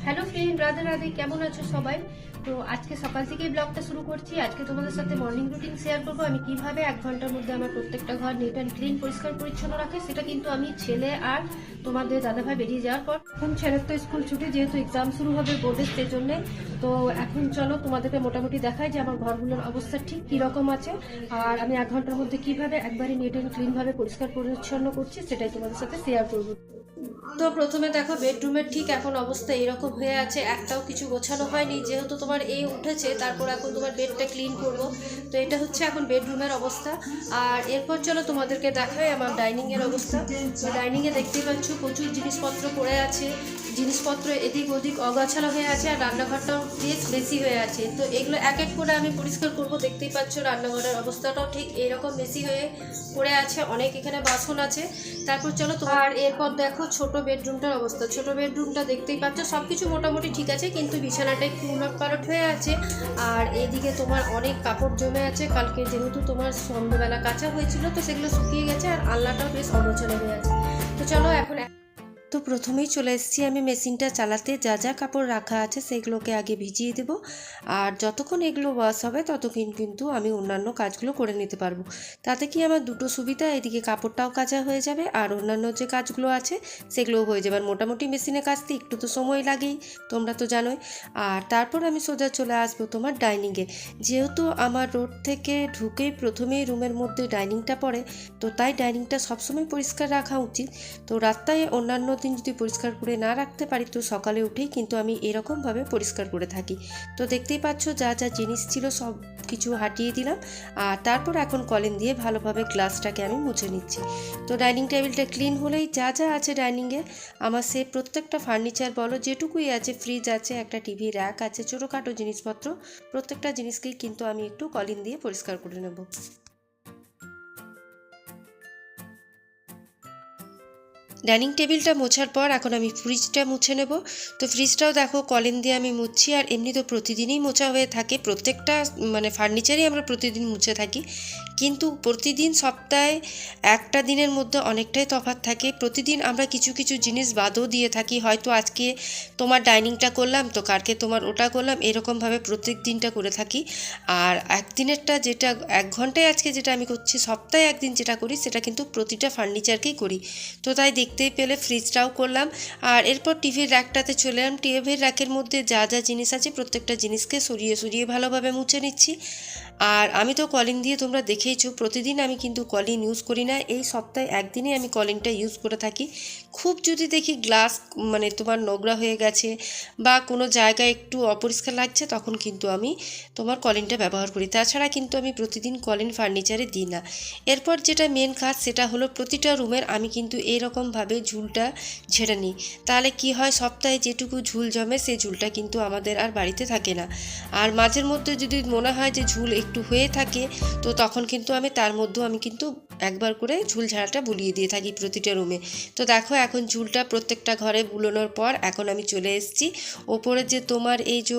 Hello friend, Radhe Radhe. কেমন আছো সবাই? তো আজকে সকাল থেকেই ব্লগটা শুরু করছি। আজকে তোমাদের সাথে মর্নিং রুটিন শেয়ার করবো। আমি কিভাবে 1 ঘন্টার মধ্যে আমার প্রত্যেকটা ঘর নিট অ্যান্ড ক্লিন পরিষ্কার পরিচ্ছন্ন রাখে, সেটা কিন্তু আমি ছেলে আর তোমাদের দাদাভাই বেরিয়ে যাওয়ার পর। এখন ছেলের তো স্কুল ছুটি, যেহেতু এক্সাম শুরু হবে বোর্ডের, সেই জন্যে। তো এখন চলো তোমাদেরকে মোটামুটি দেখাই যে আমার ঘরগুলোর অবস্থা ঠিক কীরকম আছে, আর আমি 1 ঘন্টার মধ্যে কিভাবে একবারে নিট অ্যান্ড ক্লিনভাবে পরিষ্কার পরিচ্ছন্ন করছি সেটাই তোমাদের সাথে শেয়ার করবো। তো প্রথমে দেখো বেডরুমের ঠিক এখন অবস্থা এরকম হয়ে আছে, একটাও কিছু গোছানো হয়নি, যেহেতু তোমার এই উঠেছে তারপর এখন তোমার বেডটা ক্লিন করব। তো এটা হচ্ছে এখন বেডরুমের অবস্থা। আর এরপর চলো তোমাদেরকে দেখাই আমার ডাইনিংয়ের অবস্থা। তো ডাইনিংয়ে দেখতেই পাচ্ছ প্রচুর জিনিসপত্র পড়ে আছে, জিনিসপত্র এদিক ওদিক অগোছালো হয়ে আছে, আর রান্নাঘরটাও বেশ বেশি হয়ে আছে। তো এগুলো এক এক করে আমি পরিষ্কার করব। দেখতেই পাচ্ছ রান্নাঘরের অবস্থাটাও ঠিক এরকম বেশি হয়ে পড়ে আছে, অনেক এখানে বাসন আছে। তারপর চলো তোমার এরপর দেখো ছোট বেডরুমটার অবস্থা। ছোট বেডরুমটা দেখতেই পাচ্ছ সবকিছু মোটামুটি ঠিক আছে, কিন্তু বিছানাটা একটু উলটপালট হয়ে আছে। আর এইদিকে তোমার অনেক কাপড় জমে আছে, কালকে যেহেতু তোমার সন্ধ্যাবেলা কাঁচা হয়েছিল তো সেগুলো শুকিয়ে গেছে, আর আলনাটাও বেশ অগোছালো হয়ে আছে। তো চলো এখন তো প্রথমেই চলে এসেছি আমি মেশিনটা চালাতে। যা যা কাপড় রাখা আছে সেগুলোকে আগে ভিজিয়ে দেব, আর যতক্ষণ এগুলো ওয়াশ হবে ততক্ষণ কিন্তু আমি অন্যান্য কাজগুলো করে নিতে পারবো। তাতে কি আমার দুটো সুবিধা, এদিকে কাপড়টাও কাচা হয়ে যাবে আর অন্যান্য যে কাজগুলো আছে সেগুলোও হয়ে যাবে। আর মোটামুটি মেশিনে কাচতে একটু তো সময় লাগেই, তোমরা তো জানোই। আর তারপর আমি সোজা চলে আসবো তোমার ডাইনিংয়ে। যেহেতু আমার রোড থেকে ঢুকেই প্রথমেই রুমের মধ্যে ডাইনিংটা পড়ে, তো তাই ডাইনিংটা সবসময় পরিষ্কার রাখা উচিত। তো রাস্তায় অন্যান্য দিন যদি পরিষ্কার করে না রাখতে পারি তো সকালে উঠেই কিন্তু আমি এরকমভাবে পরিষ্কার করে থাকি। তো দেখতেই পাচ্ছ যা যা জিনিস ছিল সব কিছু হাটিয়ে দিলাম, আর তারপর এখন কলিন দিয়ে ভালোভাবে গ্লাসটাকে আমি মুছে নিচ্ছি। তো ডাইনিং টেবিলটা ক্লিন হলেই যা যা আছে ডাইনিংয়ে আমার সে প্রত্যেকটা ফার্নিচার বলো যেটুকুই আছে, ফ্রিজ আছে, একটা টিভি র্যাক আছে, ছোটোখাটো জিনিসপত্র প্রত্যেকটা জিনিসকেই কিন্তু আমি একটু কলিন দিয়ে পরিষ্কার করে নেব। ডাইনিং টেবিলটা মোছার পর এখন আমি ফ্রিজটা মুছে নেব। তো ফ্রিজটাও দেখো কলিন দিয়ে আমি মুছছি, আর এমনি তো প্রতিদিনই মোছা হয়ে থাকে, প্রত্যেকটা ফার্নিচারই আমরা প্রতিদিন মুছে থাকি। কিন্তু প্রতিদিন সপ্তাহে একটা দিনের মধ্যে অনেকটাই তফাৎ থাকে। প্রতিদিন আমরা কিছু কিছু জিনিস বাদও দিয়ে থাকি, হয়তো আজকে তোমার ডাইনিংটা করলাম তো কালকে তোমার ওটা করলাম, এরকমভাবে প্রত্যেক দিনটা করে থাকি। আর একদিনেরটা যেটা 1 ঘন্টায় আজকে যেটা আমি করছি, সপ্তাহে একদিন যেটা করি সেটা কিন্তু প্রতিটা ফার্নিচারকেই করি। তো তাই দেখতেই পেলে ফ্রিজটাও করলাম। আর এরপর টিভির র্যাকটাতে চলে এলাম। টিভির র্যাকের মধ্যে যা যা জিনিস আছে প্রত্যেকটা জিনিসকে সরিয়ে সরিয়ে ভালোভাবে মুছে নিচ্ছি। আর আমি তো কলিন দিয়ে তোমরা দেখেইছো, প্রতিদিন আমি কিন্তু কলিন ইউজ করি না, এই সপ্তাহে একদিনই আমি কলিনটা ইউজ করে থাকি। খুব যদি দেখি গ্লাস তোমার নোংরা হয়ে গেছে বা কোনো জায়গায় একটু অপরিষ্কার লাগছে, তখন কিন্তু আমি তোমার কলিনটা ব্যবহার করি। তাছাড়া কিন্তু আমি প্রতিদিন কলিন ফার্নিচারে দিই না। এরপর যেটা মেন কাজ সেটা হলো প্রতিটা রুমের আমি কিন্তু এইরকমভাবে ঝুলটা ঝেড়ে নিই। তাহলে কি হয়, সপ্তাহে যেটুকু ঝুল জমে সেই ঝুলটা কিন্তু আমাদের আর বাড়িতে থাকে না। আর মাঝের মধ্যে যদি মনে হয় যে ঝুল একটু হয়ে থাকে, তো তখন কিন্তু আমি তার মধ্যেও আমি কিন্তু একবার করে ঝুল ঝাড়াটা বুলিয়ে দিয়ে থাকি প্রতিটা রুমে। তো দেখো এখন ঝুলটা প্রত্যেকটা ঘরে বুলোনোর পর এখন আমি চলে এসেছি ওপরে যে তোমার এই যে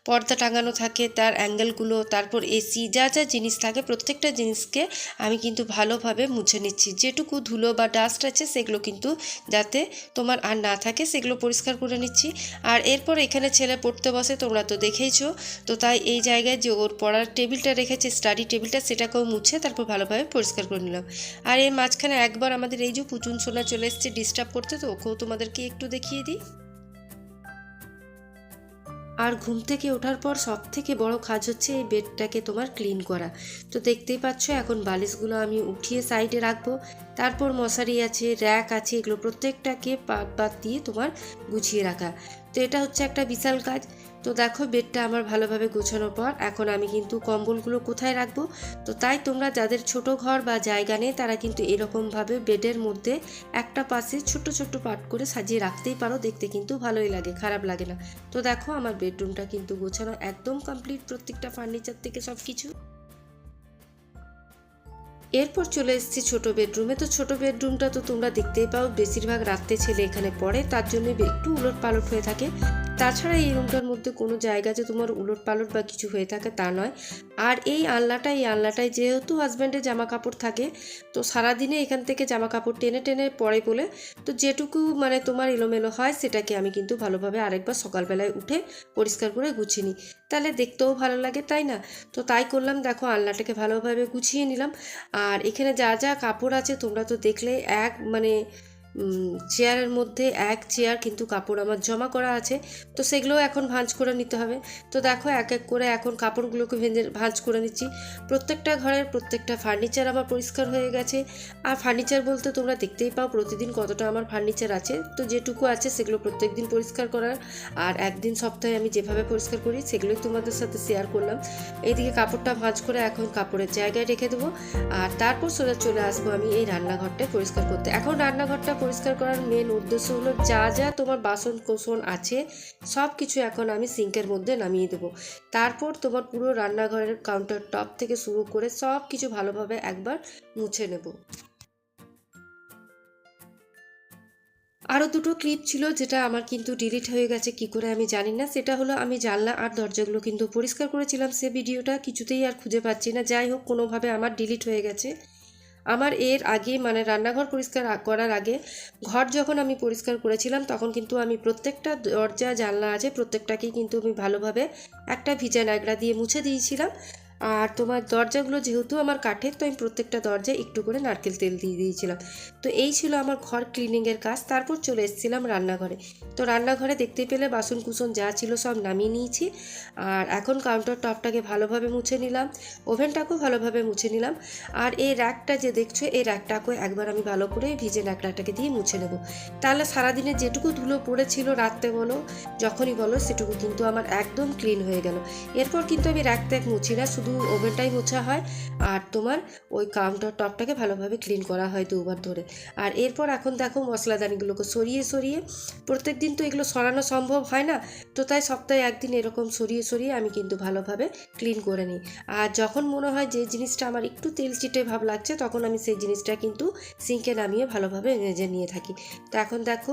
পর্দা টাঙানো থাকে তার অ্যাঙ্গেলগুলো, তারপর এসি যা যা জিনিস থাকে প্রত্যেকটা জিনিসকে আমি কিন্তু ভালোভাবে মুছে নিচ্ছি। যেটুকু ধুলো বা ডাস্ট আছে সেগুলো কিন্তু যাতে তোমার আর না থাকে সেগুলো পরিষ্কার করে নিচ্ছি। আর এরপর এখানে ছেলে পড়তে বসে, তোমরা তো দেখেইছো। তো তাই এই জায়গায় যে ওর পড়ার টেবিলটা রেখেছে, স্টাডি টেবিলটা, সেটাকেও মুছে তারপর ভালোভাবে পরিষ্কার করে নিলাম। আর এর মাঝখানে একবার আমাদের এই যে পুচুন সোনা চলে এসছে ডিস্টার্ব করতে, তো ওকেও তোমাদেরকে একটু দেখিয়ে দিই। আর ঘুম থেকে ওঠার পর সব থেকে বড় কাজ হচ্ছে এই বেডটাকে তোমার ক্লিন করা। তো দেখতেই পাচ্ছ এখন বালিশগুলো আমি উঠিয়ে সাইডে রাখবো, তারপর মশারি আছে, র্যাক আছে, এগুলো প্রত্যেকটাকে পাত পাত দিয়ে তোমার গুছিয়ে রাখা। তো এটা হচ্ছে একটা বিশাল কাজ। তো দেখো বেডটা আমার ভালোভাবে গোছানোর পর এখন আমি কিন্তু কম্বলগুলো কোথায় রাখবো। তো তাই তোমরা যাদের ছোট ঘর বা জায়গা নেই তারা কিন্তু এরকমভাবে বেডের মধ্যে একটা পাশে ছোট ছোট পার্ট করে সাজিয়ে রাখতেই পারো, দেখতে কিন্তু ভালোই লাগে, খারাপ লাগে না। তো দেখো আমার বেডরুমটা কিন্তু গোছানো একদম কমপ্লিট, প্রত্যেকটা ফার্নিচার থেকে সব কিছু। এরপর চলে এসেছি ছোট বেডরুমে। তো ছোট বেডরুমটা তো তোমরা দেখতেই পাও, বেশিরভাগ রাত্রে ছেলে এখানে পড়ে, তার জন্য একটু উলট পালট হয়ে থাকে। তাছাড়া এই রুমটার মধ্যে কোনো জায়গা যে তোমার উলট পালট বা কিছু হয়ে থাকে তা নয়। আর এই আলনাটায় যেহেতু হাজব্যান্ডের জামা কাপড় থাকে, তো সারাদিনে এখান থেকে জামা কাপড় টেনে টেনে পরে বলে, তো যেটুকু মানে তোমার এলোমেলো হয় সেটাকে আমি কিন্তু ভালোভাবে আরেকবার সকালবেলায় উঠে পরিষ্কার করে গুছিয়ে নিই, তাহলে দেখতেও ভালো লাগে, তাই না? তো তাই করলাম, দেখো আলনাটাকে ভালোভাবে গুছিয়ে নিলাম। আর এখানে যা যা কাপড় আছে তোমরা তো দেখলে, এক মানে চেয়ারের মধ্যে এক চেয়ার কিন্তু কাপড় আমার জমা করা আছে, তো সেগুলোও এখন ভাঁজ করে নিতে হবে। তো দেখো এক এক করে এখন কাপড়গুলোকে ভাঁজ করে নিচ্ছি। প্রত্যেকটা ঘরের প্রত্যেকটা ফার্নিচার আমার পরিষ্কার হয়ে গেছে। আর ফার্নিচার বলতে তোমরা দেখতেই পাও প্রতিদিন কতটা আমার ফার্নিচার আছে, তো যেটুকু আছে সেগুলো প্রত্যেক দিন পরিষ্কার করার, আর একদিন সপ্তাহে আমি যেভাবে পরিষ্কার করি সেগুলোই তোমাদের সাথে শেয়ার করলাম। এইদিকে কাপড়টা ভাঁজ করে এখন কাপড়ের জায়গায় রেখে দেবো, আর তারপর সোজা চলে আসবো আমি এই রান্নাঘরটা পরিষ্কার করতে। এখন রান্নাঘরটা পরিষ্কার করার মেন উদ্দেশ্য হলো যা যা তোমার বাসন কোসন আছে সব কিছু এখন আমি সিঙ্কের মধ্যে নামিয়ে দেবো। তারপর তোমার পুরো রান্নাঘরের কাউন্টার টপ থেকে শুরু করে সব কিছু ভালোভাবে একবার মুছে নেব। আরও দুটো ক্লিপ ছিল যেটা আমার কিন্তু ডিলিট হয়ে গেছে, কি করে আমি জানি না। সেটা হলো আমি জানলা আর দরজাগুলো কিন্তু পরিষ্কার করেছিলাম, সে ভিডিওটা কিছুতেই আর খুঁজে পাচ্ছি না। যাই হোক, কোনোভাবে আমার ডিলিট হয়ে গেছে। আমার এর আগে মানে রান্নাঘর পরিষ্কার করার আগে ঘর যখন আমি পরিষ্কার করেছিলাম তখন কিন্তু আমি প্রত্যেকটা দরজা জানলা আছে প্রত্যেকটাকেই কিন্তু আমি ভালোভাবে একটা ভিজা ন্যাকড়া দিয়ে মুছে দিয়েছিলাম। আর তোমার দরজাগুলো যেহেতু আমার কাঠের, তো আমি প্রত্যেকটা দরজায় একটু করে নারকেল তেল দিয়ে দিয়েছিলাম। তো এই ছিল আমার ঘর ক্লিনিংয়ের কাজ। তারপর চলে এসেছিলাম রান্নাঘরে। তো রান্নাঘরে দেখতে পেলে বাসন কুসন যা ছিল সব নামিয়ে নিয়েছি। আর এখন কাউন্টার টপটাকে ভালোভাবে মুছে নিলাম, ওভেনটাকেও ভালোভাবে মুছে নিলাম। আর এই র্যাকটা যে দেখছো, এই র্যাকটাকেও একবার আমি ভালো করে ভিজে ন্যাকড়াটাকে দিয়ে মুছে নেব। তাহলে সারাদিনে যেটুকু ধুলো পড়েছিল রাত্রে বলো যখনই বলো সেটুকু কিন্তু আমার একদম ক্লিন হয়ে গেল। এরপর কিন্তু আমি র্যাক ট্যাক মুছি না, শুধু ওভেনটাই মোছা হয় আর তোমার ওই কাউন্টার টপটাকে ভালোভাবে ক্লিন করা হয় দুবার ধরে। আর এরপর এখন দেখো মশলাদানিগুলোকে সরিয়ে সরিয়ে, প্রত্যেক দিন তো এগুলো সরানো সম্ভব হয় না, তো তাই সপ্তাহে একদিন এরকম সরিয়ে সরিয়ে আমি কিন্তু ভালোভাবে ক্লিন করে নিই। আর যখন মনে হয় যে জিনিসটা আমার একটু তেল চিটে ভাব লাগছে তখন আমি সেই জিনিসটা কিন্তু সিঙ্কে নামিয়ে ভালোভাবে মেজে নিয়ে থাকি। তো এখন দেখো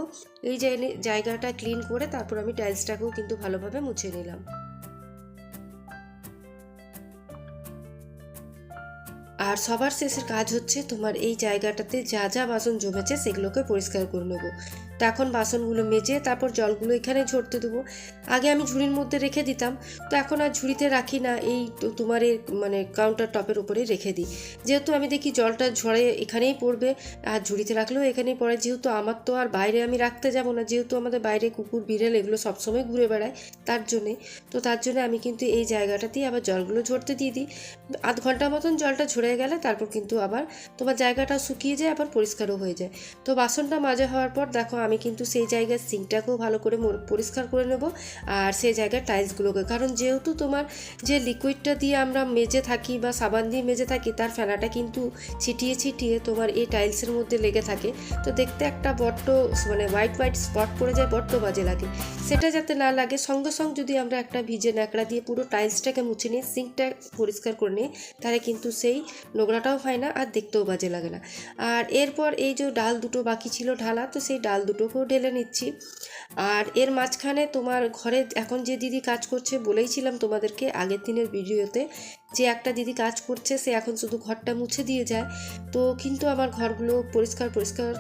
এই জায়গাটা ক্লিন করে তারপর আমি টাইলসটাকেও কিন্তু ভালোভাবে মুছে নিলাম। আর সবার শেষের কাজ হচ্ছে তোমার এই জায়গাটাতে যা যা বাসন জমেছে সেগুলোকে পরিষ্কার করে নেবো। তো এখন বাসনগুলো মেজে তারপর জলগুলো এখানে ঝরতে দেবো। আগে আমি ঝুড়ির মধ্যে রেখে দিতাম, তো এখন আর ঝুড়িতে রাখি না, এই তোমার এই মানে কাউন্টার টপের উপরে রেখে দিই। যেহেতু আমি দেখি জলটা ঝরে এখানেই পড়বে, আর ঝুড়িতে রাখলেও এখানেই পড়ে। যেহেতু আমার তো আর বাইরে আমি রাখতে যাব না, যেহেতু আমাদের বাইরে কুকুর বিড়াল এগুলো সবসময় ঘুরে বেড়ায় তার জন্যে, তো তার জন্য আমি কিন্তু এই জায়গাটাতেই আবার জলগুলো ঝরতে দিয়ে দিই। আধ ঘন্টা মতন জলটা ঝরে গেলে তারপর কিন্তু আবার তোমার জায়গাটা শুকিয়ে যায়, আবার পরিষ্কারও হয়ে যায়। তো বাসনটা মাজা হওয়ার পর দেখো আমি কিন্তু সেই জায়গার সিঙ্কটাকেও ভালো করে পরিষ্কার করে নেব, আর সেই জায়গার টাইলসগুলোকে, কারণ যেহেতু তোমার যে লিকুইডটা দিয়ে আমরা মেজে থাকি বা সাবান দিয়ে মেজে থাকি তার ফেনাটা কিন্তু ছিটিয়ে ছিটিয়ে তোমার এই টাইলসের মধ্যে লেগে থাকে, তো দেখতে একটা বড্ড মানে হোয়াইট হোয়াইট স্পট পড়ে যায়, বড্ড বাজে লাগে। সেটা যাতে না লাগে সঙ্গে সঙ্গে যদি আমরা একটা ভিজে ন্যাকড়া দিয়ে পুরো টাইলসটাকে মুছে নিই, সিঙ্কটা পরিষ্কার করে নিই, তাহলে কিন্তু সেই নোংরাটাও হয় না আর দেখতেও বাজে লাগে না। আর এরপর এই যে ডাল দুটো বাকি ছিল ঢালা, তো সেই ডাল দুটোকেও ঢেলে নিচ্ছি। আর এর মাঝখানে তোমার ঘরে এখন যে দিদি কাজ করছে বলেইছিলাম তোমাদেরকে আগের দিনের ভিডিওতে, যে একটা দিদি কাজ করছে সে এখন শুধু ঘরটা মুছে দিয়ে যায়, তো কিন্তু আমার ঘরগুলো পরিষ্কার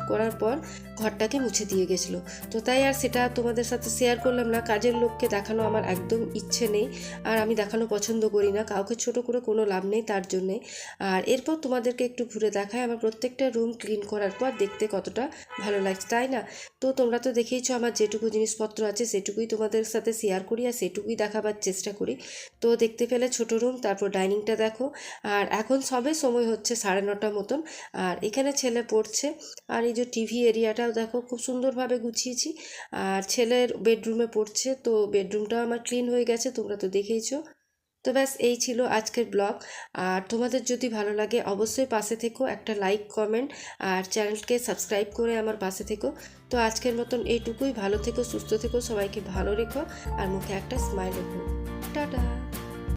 করার পর ঘরটাকে মুছে দিয়ে গেছিলো, তো তাই আর সেটা তোমাদের সাথে শেয়ার করলাম না। কাজের লোককে দেখানো আমার একদম ইচ্ছে নেই, আর আমি দেখানো পছন্দ করি না, কাউকে ছোট করে কোনো লাভ নেই তার জন্যে। আর এরপর তোমাদেরকে একটু ঘুরে দেখায় আমার প্রত্যেকটা রুম ক্লিন করার পর দেখতে কতটা ভালো লাগছে, তাই না? তো তোমরা তো দেখেইছো আমার যেটুকু জিনিসপত্র আছে সেটুকুই তোমাদের সাথে শেয়ার করি আর সেটুকুই দেখাবার চেষ্টা করি। তো দেখতে পেলে ছোট রুম, তারপর ডাইনিংটা দেখো। আর এখন সবে সময় হচ্ছে 9:30 মতন, আর এখানে ছেলে পড়ছে। আর এই যে টিভি এরিয়াটাও দেখো খুব সুন্দরভাবে গুছিয়েছি, আর ছেলের বেডরুমে পড়ছে, তো বেডরুমটাও আমার ক্লিন হয়ে গেছে, তোমরা তো দেখেইছো। তো ব্যাস এই ছিল আজকের ব্লগ। আর তোমাদের যদি ভালো লাগে অবশ্যই পাশে থেকো, একটা লাইক কমেন্ট আর চ্যানেলকে সাবস্ক্রাইব করে আমার পাশে থেকো। তো আজকের মতন এইটুকুই, ভালো থেকো, সুস্থ থেকো, সবাইকে ভালো রেখো আর মুখে একটা স্মাইল রেখো। টাটা।